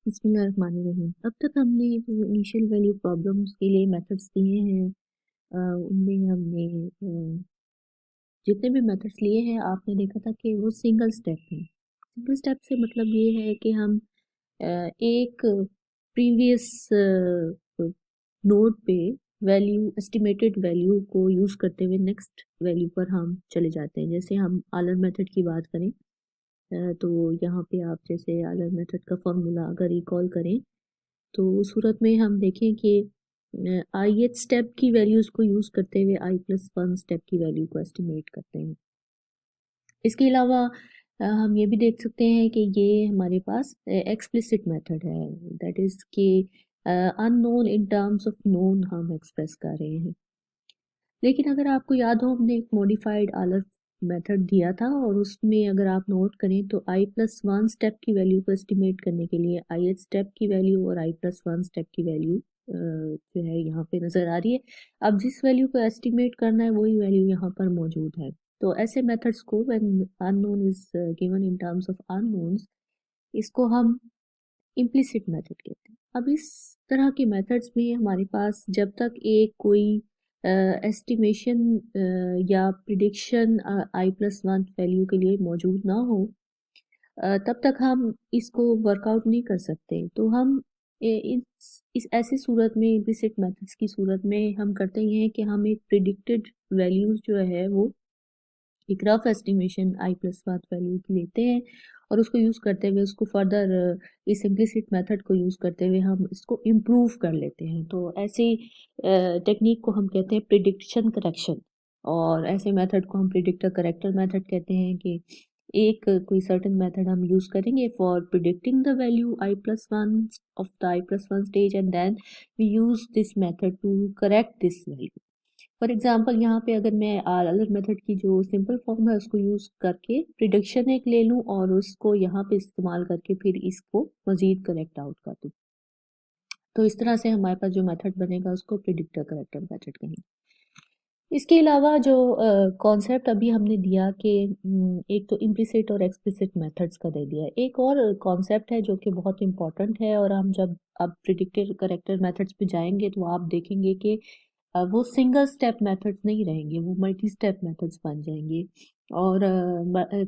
बिस्मिल्लाहिर्रहमानिर्रहीम। अब तक हमने जो इनिशियल वैल्यू प्रॉब्लम्स के लिए मेथड्स दिए हैं, उनमें हमने जितने भी मेथड्स लिए हैं आपने देखा था कि वो सिंगल स्टेप हैं। सिंगल स्टेप से मतलब ये है कि हम एक प्रीवियस नोड पे वैल्यू एस्टिमेटेड वैल्यू को यूज़ करते हुए नेक्स्ट वैल्यू पर हम चले जाते हैं। जैसे हम आलर मेथड की बात करें, तो यहाँ पे आप जैसे आलर मेथड का फॉर्मूला अगर रिकॉल करें तो उस सूरत में हम देखें कि ith स्टेप की वैल्यूज़ को यूज़ करते हुए i+1 स्टेप की वैल्यू को एस्टिमेट करते हैं। इसके अलावा हम ये भी देख सकते हैं कि ये हमारे पास एक्सप्लिसिट मेथड है, दैट इज़ कि unknown in terms of known हम एक्सप्रेस कर रहे हैं। लेकिन अगर आपको याद हो, हमने एक मॉडिफाइड आलर मेथड दिया था और उसमें अगर आप नोट करें तो i+1 स्टेप की वैल्यू को एस्टिमेट करने के लिए ith स्टेप की वैल्यू और i+1 स्टेप की वैल्यू जो है यहाँ पे नज़र आ रही है। अब जिस वैल्यू को एस्टिमेट करना है वही वैल्यू यहाँ पर मौजूद है। तो ऐसे मेथड्स को when unknown is given in terms of unknowns, इसको हम इम्प्लिसिट मेथड कहते हैं। अब इस तरह के मेथड्स में हमारे पास जब तक एक कोई एस्टिमेशन या प्रिडिक्शन i+1 वैल्यू के लिए मौजूद ना हो, तब तक हम इसको वर्कआउट नहीं कर सकते। तो हम इस ऐसी सूरत में इम्प्लिसिट मेथड्स की सूरत में हम करते ये हैं कि हम एक प्रिडिक्टेड वैल्यूज जो है वो एक रफ एस्टिमेशन i+1 वैल्यू की लेते हैं और उसको यूज़ करते हुए उसको फर्दर इस इम्प्लिसिट मेथड को यूज़ करते हुए हम इसको इम्प्रूव कर लेते हैं। तो ऐसी टेक्निक को हम कहते हैं प्रिडिक्शन करेक्शन, और ऐसे मेथड को हम प्रिडिक्टर करेक्टर मेथड कहते हैं कि एक कोई सर्टेन मेथड हम यूज़ करेंगे for predicting the value i+1 of the i+1 stage and then we use this method to correct this value. For example यहाँ पे अगर मैं आलर मेथड की जो सिंपल फॉर्म है उसको यूज़ करके प्रिडिक्शन एक ले लूँ और उसको यहाँ पे इस्तेमाल करके फिर इसको मज़ीद करेक्ट आउट कर दूँ, तो इस तरह से हमारे पास जो मेथड बनेगा उसको प्रिडिक्टर करेक्टर मेथड कहेंगे। इसके अलावा जो कॉन्सेप्ट अभी हमने दिया कि एक तो इम्प्लिसिट और एक्सप्लिसिट मेथड्स का दे दिया, एक और कॉन्सेप्ट है जो कि बहुत इंपॉर्टेंट है, और हम जब अब प्रिडिक्टर करेक्टर मेथड्स पे जाएंगे तो आप देखेंगे कि वो सिंगल स्टेप मेथड्स नहीं रहेंगे, वो मल्टी स्टेप मेथड्स बन जाएंगे। और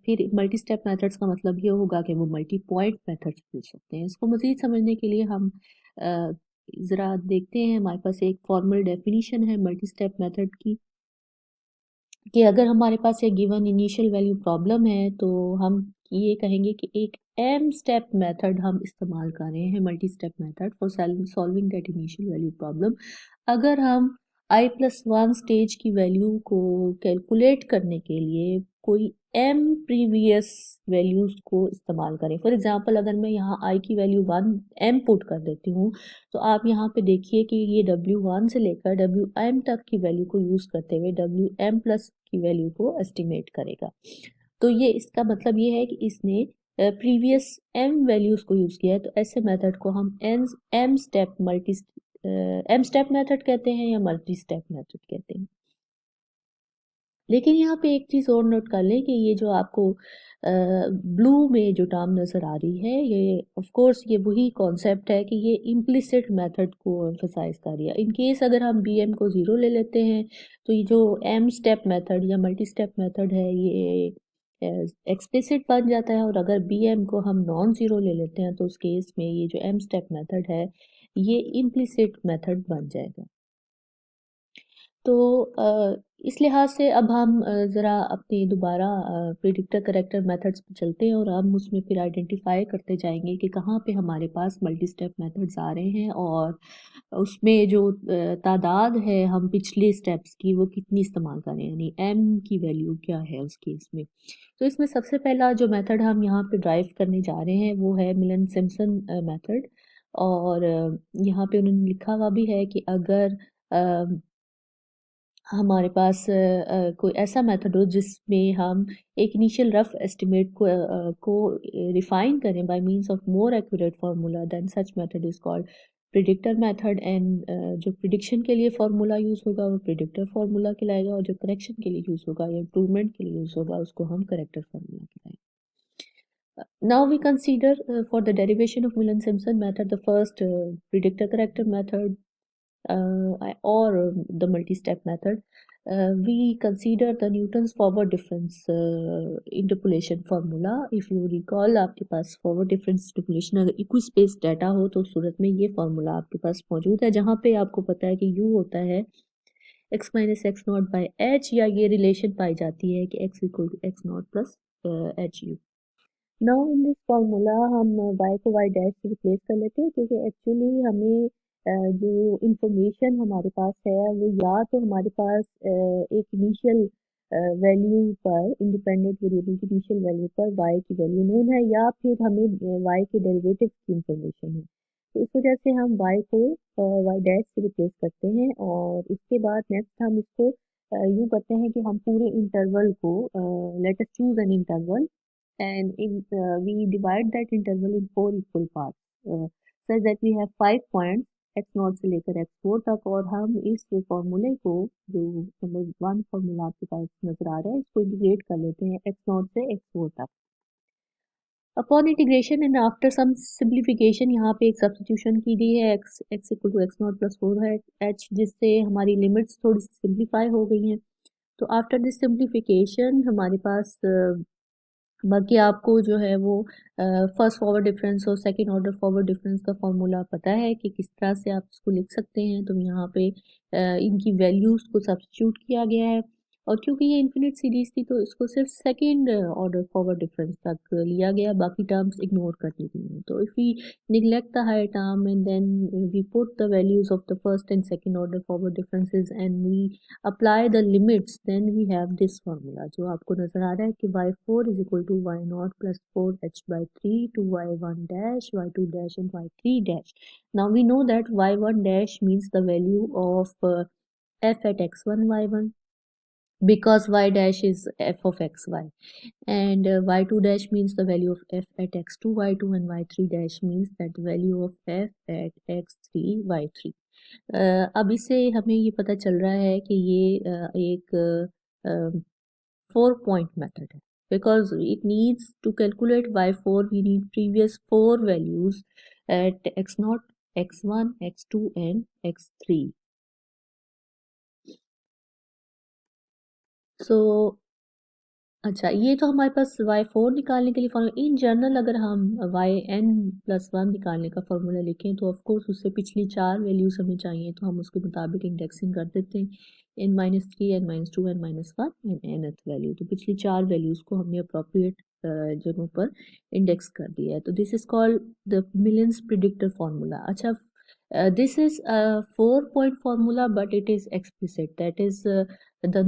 फिर मल्टी स्टेप मेथड्स का मतलब ये होगा कि वो मल्टी पॉइंट मेथड्स पूछ सकते हैं। इसको मज़ीद समझने के लिए हम ज़रा देखते हैं, हमारे पास एक फॉर्मल डेफिनीशन है मल्टी स्टेप मेथड की कि अगर हमारे पास ये गिवन इनिशियल वैल्यू प्रॉब्लम है तो हम ये कहेंगे कि एक m स्टेप मेथड हम इस्तेमाल कर रहे हैं, multi step method for solving that initial value problem. अगर हम i+1 स्टेज की वैल्यू को कैलकुलेट करने के लिए कोई m प्रीवियस वैल्यूज को इस्तेमाल करें, फॉर एग्जांपल अगर मैं यहाँ i की वैल्यू 1 m पुट कर देती हूँ, तो आप यहाँ पे देखिए कि ये W1 से लेकर Wm तक की वैल्यू को यूज़ करते हुए Wm प्लस की वैल्यू को एस्टिमेट करेगा। तो ये इसका मतलब ये है कि इसने प्रीवियस m वैल्यूज़ को यूज़ किया है। तो ऐसे मेथड को हम m स्टेप मेथड कहते हैं या मल्टी स्टेप मेथड कहते हैं। लेकिन यहाँ पे एक चीज़ और नोट कर लें कि ये जो आपको ब्लू में जो टर्म नज़र आ रही है, ये ऑफ कोर्स ये वही कॉन्सेप्ट है कि ये इम्प्लिसिट मेथड को एम्फसाइज कर रही है। इन केस अगर हम बी एम को ज़ीरो ले लेते हैं तो ये जो एम स्टेप मेथड या मल्टी स्टेप मेथड है ये एक्सप्लिसिट बन जाता है, और अगर बी एम को हम नॉन ज़ीरो ले लेते हैं तो उस केस में ये जो एम स्टेप मेथड है ये इम्प्लिसिट मेथड बन जाएगा। तो इस लिहाज से अब हम ज़रा अपनी दोबारा प्रिडिक्टर करेक्टर मेथड्स पे चलते हैं और हम उसमें फिर आइडेंटिफाई करते जाएंगे कि कहाँ पे हमारे पास मल्टी स्टेप मेथड्स आ रहे हैं और उसमें जो तादाद है हम पिछले स्टेप्स की वो कितनी इस्तेमाल करें, यानी m की वैल्यू क्या है उस केस में। तो इसमें सबसे पहला जो मेथड हम यहाँ पे ड्राइव करने जा रहे हैं वो है मिलन सिम्पसन मेथड, और यहाँ पे उन्होंने लिखा हुआ भी है कि अगर हमारे पास कोई ऐसा मेथड हो जिसमें हम एक इनिशियल रफ एस्टिमेट को रिफाइन करें by means of more accurate formula, then such method is called predictor method. And जो प्रिडिक्शन के लिए फार्मूला यूज़ होगा वो प्रिडिक्टर फार्मूला कहलाएगा, और जो करेक्शन के लिए यूज़ होगा या इम्प्रूवमेंट के लिए यूज़ होगा उसको हम करेक्टर फार्मूला कहलाएगा। Now we consider for the derivation of Millen-Simpson method the first predictor corrector method or the multi-step method. We consider the Newton's forward difference interpolation formula. If you recall, आपके पास forward difference interpolation अगर equispaced data हो तो उस सूरत में ये formula आपके पास मौजूद है, जहाँ पे आपको पता है कि u होता है x minus x naught by h, या ये relation पाई जाती है कि x equal to x naught plus hu. Now in this formula हम y को y डैश से रिप्लेस कर लेते हैं, क्योंकि एक्चुअली हमें जो इंफॉर्मेशन हमारे पास है वो या तो हमारे पास एक इनिशियल वैल्यू पर, इंडिपेंडेंट वेरिएबल की इनिशियल वैल्यू पर y की वैल्यू नोन है, या फिर हमें y के डेरिवेटिव की इंफॉर्मेशन है। तो इस वजह से हम y को y डैश से रिप्लेस करते हैं, और इसके बाद नेक्स्ट हम इसको यूँ करते हैं कि हम पूरे इंटरवल को let us choose an interval, and we divide that interval in 4 equal parts such that we have 5 points x0 से लेकर x4 तक, और हम इस फॉर्मूले को, जो नंबर 1 फॉर्मूला आपके पास नजर आ रहा है, इसको इंटीग्रेट कर लेते हैं x0 से x4 तक। Upon integration and after some simplification, यहाँ पे एक सब्स्टिट्यूशन की गई है, x equal to x0 plus 4 है h, जिससे हमारी लिमिट्स थोड़ी सी सिंप्लीफाई हो गई हैं। तो आफ्टर दिस सिंप्लीफिकेशन हमारे पास बाकी आपको जो है वो फर्स्ट फॉरवर्ड डिफरेंस और सेकंड ऑर्डर फॉरवर्ड डिफरेंस का फॉर्मूला पता है कि किस तरह से आप इसको लिख सकते हैं। तो यहाँ पे इनकी वैल्यूज़ को सब्स्टिट्यूट किया गया है, और क्योंकि ये इन्फिनिट सीरीज थी तो इसको सिर्फ सेकंड ऑर्डर फॉरवर्ड डिफरेंस तक लिया गया, बाकी टर्म्स इग्नोर कर दी गई हैं। तो if we neglect the higher term and then we put the values of the first and second order forward differences and we apply the limits, then we have this formula जो आपको नजर आ रहा है कि y4 is equal to y naught plus 4h by 3 to y1 dash, y2 dash and y3 dash. Now we know that y1 dash means the value of f at x1 y1, because y dash is f of xy, and y2 dash means the value of f at x2 y2, and y3 dash means that the value of f at x3 y3. अब इससे हमें ये पता चल रहा है कि ये एक 4-point method है, because it needs to calculate y4 we need previous 4 values at x0, x1, x2 and x3. So अच्छा, ये तो हमारे पास y4 निकालने के लिए फॉर्मूला। इन जनरल अगर हम yn+1 निकालने का फॉर्मूला लिखें तो ऑफ कोर्स उससे पिछली 4 वैल्यूज हमें चाहिए, तो हम उसके मुताबिक इंडेक्सिंग कर देते हैं, n-3, n-2, n-1 and nth value. तो पिछली 4 वैल्यूज को हमने अप्रोप्रिएट जगहों पर इंडेक्स कर दिया है। तो this is called the Milne's predictor formula. अच्छा, this is 4-point formula, but it is explicit, that is the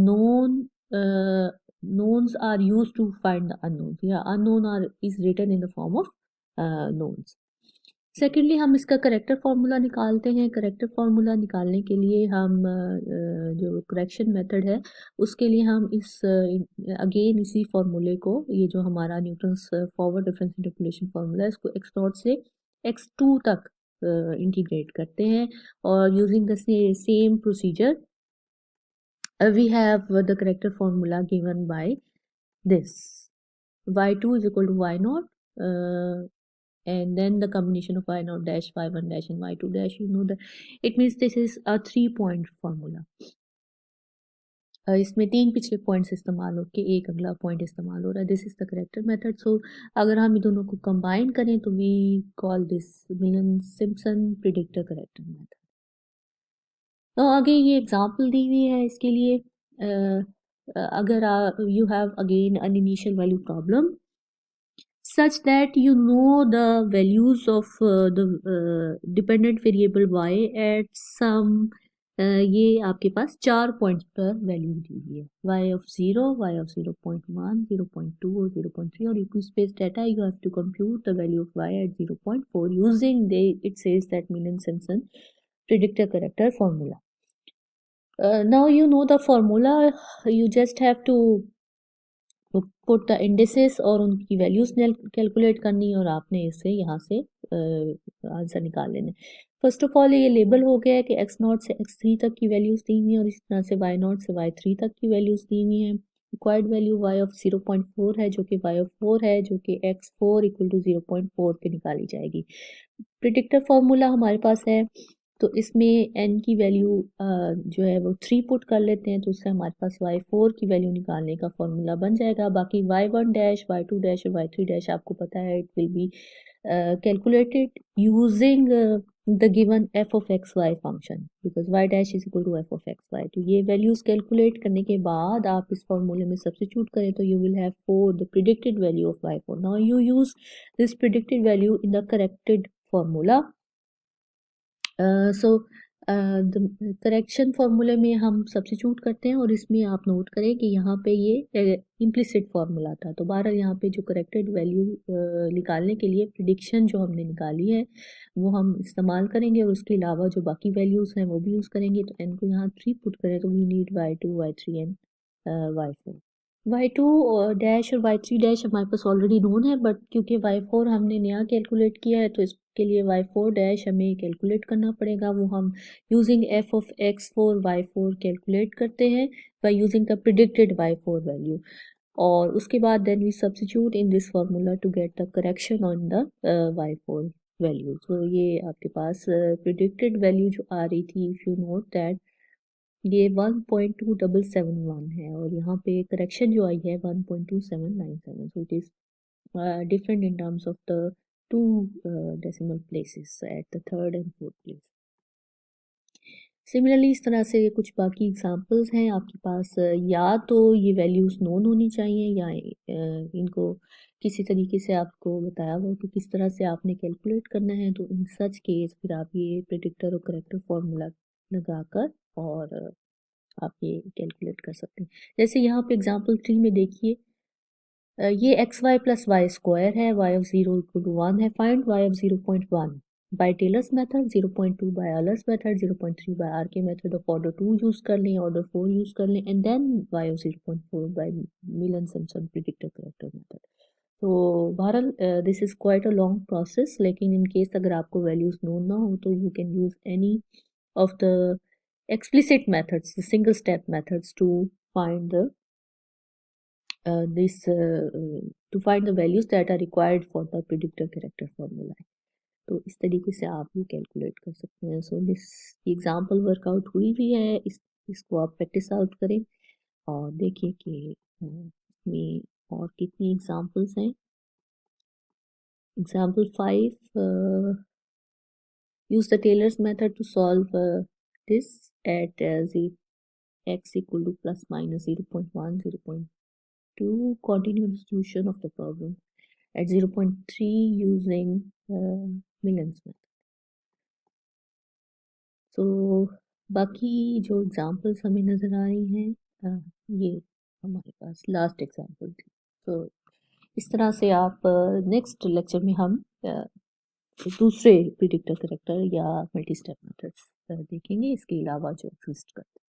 knowns are used to find the unknowns, या unknown is written in the form of knowns. Secondly हम इसका character formula निकालते हैं। Character formula निकालने के लिए हम जो करेक्शन मेथड है उसके लिए हम इस अगेन इसी फार्मूले को, ये जो हमारा Newton's forward difference interpolation formula है, इसको x0 से x2 तक इंटीग्रेट करते हैं, और using the same procedure we have the corrector formula given by this: y2 is equal to y naught, and then the combination of y naught dash, y1 dash and y2 dash, you know that it means this is a 3-point formula. इसमें 3 पिछले points इस्तेमाल होके एक अगला point इस्तेमाल हो रहा है। This is the corrector method. So अगर हम इन दोनों को कंबाइन करें तो we call this Milne Simpson predictor corrector method. तो आगे ये एग्जांपल दी हुई है इसके लिए। अगर you have again an initial value problem such that you know the values of the dependent variable y at some ये आपके पास 4 पॉइंट्स पर वैल्यू दी हुई है, y of 0, y of 0.1, 0.2 और 0.3, और equispaced data you have to compute the value of y at 0.4 using it says that Millen-Simpson predictor corrector formula. Now you know the formula, you just have to put the indices और उनकी values calculate करनी, और आपने इसे यहाँ से answer निकाल लेना। फर्स्ट ऑफ ऑल ये लेबल हो गया है कि x0 से x3 तक की वैल्यूज दी हुई हैं, और इसी तरह से y0 से y3 तक की वैल्यूज दी हुई हैं। रिक्वायर्ड वैल्यू y ऑफ 0.4 है जो कि y ऑफ 4 है, जो कि x4 इक्वल टू 0.4 पे निकाली जाएगी। प्रिडिक्टर फॉर्मूला हमारे पास है, तो इसमें n की वैल्यू जो है वो 3 पुट कर लेते हैं, तो उससे हमारे पास y4 की वैल्यू निकालने का फॉर्मूला बन जाएगा। बाकी y1 डैश, y2 डैश और y3 डैश आपको पता है, it will be calculated using the given f of x y function, because y dash is equal to f of x y। तो ये वैल्यूज कैलकुलेट करने के बाद आप इस फॉर्मूले में सब्स्टिट्यूट करें तो you will have for the predicted value of y4। Now you use this predicted value in the corrected formula. So the correction फॉर्मूले में हम सब्स्टिट्यूट करते हैं, और इसमें आप नोट करें कि यहाँ पे ये इम्प्लिसिट फॉर्मूला था, तो बहरहाल यहाँ पे जो करेक्टेड वैल्यू निकालने के लिए प्रिडिक्शन जो हमने निकाली है वो हम इस्तेमाल करेंगे, और उसके अलावा जो बाकी वैल्यूज़ हैं वो भी यूज़ करेंगे। तो एन को यहाँ 3 पुट करें तो we need y2 y3 and y4। y2 dash और y3 डैश हमारे पास ऑलरेडी नोन है, बट क्योंकि y4 हमने नया कैलकुलेट किया है तो इसके लिए y4 डैश हमें कैलकुलेट करना पड़ेगा। वो हम using f of x4 y4 calculate करते हैं by using the predicted y4 value, और उसके बाद then we substitute in this formula to get the correction on the y4 value. तो ये आपके पास प्रिडिक्टेड वैल्यू जो आ रही थी, इफ यू नोट दैट ये 1.2771 है, और यहाँ पे करेक्शन जो आई है 1.2797, so it is different in terms of the two decimal places at the third and fourth place. Similarly इस तरह से कुछ बाकी एग्जांपल्स हैं आपके पास, या तो ये वैल्यूज़ नोन होनी चाहिए या इनको किसी तरीके से आपको बताया हुआ कि किस तरह से आपने कैलकुलेट करना है, तो इन सच केस फिर आप ये प्रिडिक्टर और करेक्टर फॉर्मूला लगाकर और आप ये कैलकुलेट कर सकते हैं। जैसे यहाँ पे एग्जांपल 3 में देखिए, ये x y plus y square है, वाई ऑफ 0 इक्वल टू 1 है, find y of 0.1 by Taylor's method, 0.2 by Euler's method, 0.3 by R K method of order 2 use कर लें, ऑर्डर 4 यूज कर लें, and then y of 0.4 by Milne Simpson predictor corrector method. तो बहरहाल this is quite a long process, लेकिन in case अगर आपको values known ना हो तो you can use any of the explicit methods, the single step methods to find the to find the values that are required for the predictor character formula। तो इस तरीके से आप ये कैलकुलेट कर सकते हैं। सो दिस एग्जांपल वर्कआउट हुई भी है, इसको आप प्रैक्टिस आउट करें और देखिए कि इसमें और कितनी एग्जांपल्स हैं। Example 5, use the Taylor's method to solve this at x equal to plus minus 0.1, 0.2, continue the solution of the problem at 0.3 using Millen's method। तो बाकी जो एग्जांपल्स हमें नज़र आ रही हैं ये हमारे पास लास्ट एग्जांपल थी। तो इस तरह से आप नेक्स्ट लेक्चर में हम दूसरे प्रिडिक्टर करेक्टर या मल्टी स्टेप मेथड्स देखेंगे, इसके अलावा जो एग्जिस्ट करते हैं।